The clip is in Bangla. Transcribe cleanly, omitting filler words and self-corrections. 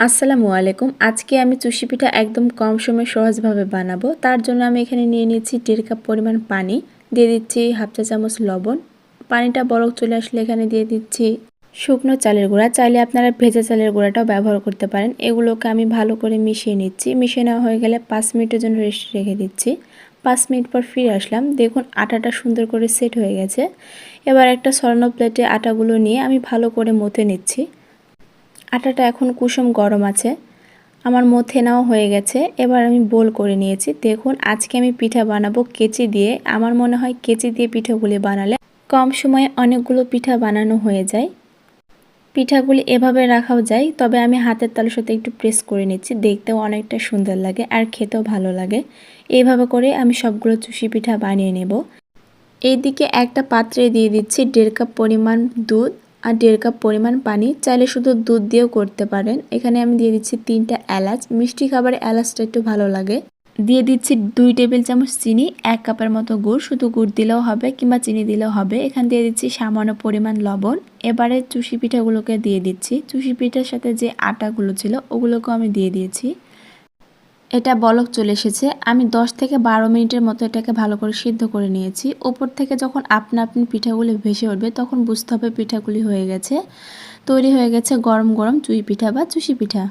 আসসালামু আলাইকুম। আজকে আমি চুষি পিঠা একদম কম সময়ে সহজভাবে বানাবো। তার জন্য আমি এখানে নিয়ে নিয়েছি 1.5 কাপ পরিমাণ পানি, দিয়ে দিচ্ছি হাফ চা চামচ লবণ। পানিটা বলক চলে আসলে এখানে দিয়ে দিচ্ছি শুকনো চালের গুঁড়া। চাইলে আপনারা ভেজা চালের গুঁড়াটাও ব্যবহার করতে পারেন। এগুলোকে আমি ভালো করে মিশিয়ে নিচ্ছি। মিশিয়ে নেওয়া হয়ে গেলে 5 মিনিটের জন্য রেস্ট রেখে দিচ্ছি। 5 মিনিট পর ফিরে আসলাম। দেখুন আটাটা সুন্দর করে সেট হয়ে গেছে। এবার একটা স্বর্ণ প্লেটে আটাগুলো নিয়ে আমি ভালো করে মথে নিচ্ছি। আটাটা এখন কুসুম গরম আছে। আমার মথে নেওয়া হয়ে গেছে। এবার আমি বোল করে নিয়েছি। দেখুন আজকে আমি পিঠা বানাবো কেচি দিয়ে। আমার মনে হয় কেচি দিয়ে পিঠাগুলি বানালে কম সময়ে অনেকগুলো পিঠা বানানো হয়ে যায়। পিঠাগুলি এভাবে রাখাও যায়, তবে আমি হাতের তালুর সাথে একটু প্রেস করে নিচ্ছি। দেখতেও অনেকটা সুন্দর লাগে আর খেতেও ভালো লাগে। এইভাবে করে আমি সবগুলো চুষি পিঠা বানিয়ে নেব। এইদিকে একটা পাত্রে দিয়ে দিচ্ছি 1.5 কাপ পরিমাণ দুধ আর 1.5 কাপ পরিমাণ পানি। চাইলে শুধু দুধ দিয়েও করতে পারেন। এখানে আমি দিয়ে দিচ্ছি 3টা এলাচ। মিষ্টি খাবারে এলাচটা একটু ভালো লাগে। দিয়ে দিচ্ছি 2 টেবিল চামচ চিনি, 1 কাপের মতো গুড়। শুধু গুড় দিলেও হবে কিংবা চিনি দিলেও হবে। এখানে দিয়ে দিচ্ছি সামান্য পরিমাণ লবণ। এবারে চুষি পিঠাগুলোকে দিয়ে দিচ্ছি। চুষি পিঠার সাথে যে আটাগুলো ছিল ওগুলোকেও আমি দিয়ে দিয়েছি। এটা বলক চলে এসেছে। আমি 10 থেকে 12 মিনিটের মতো এটাকে ভালো করে সিদ্ধ করে নিয়েছি। উপর থেকে যখন আপনা আপনি পিঠাগুলি ভেসে উঠবে তখন বুঝতে হবে পিঠাগুলি হয়ে গেছে। তৈরি হয়ে গেছে গরম গরম চুই পিঠা বা চুষি পিঠা।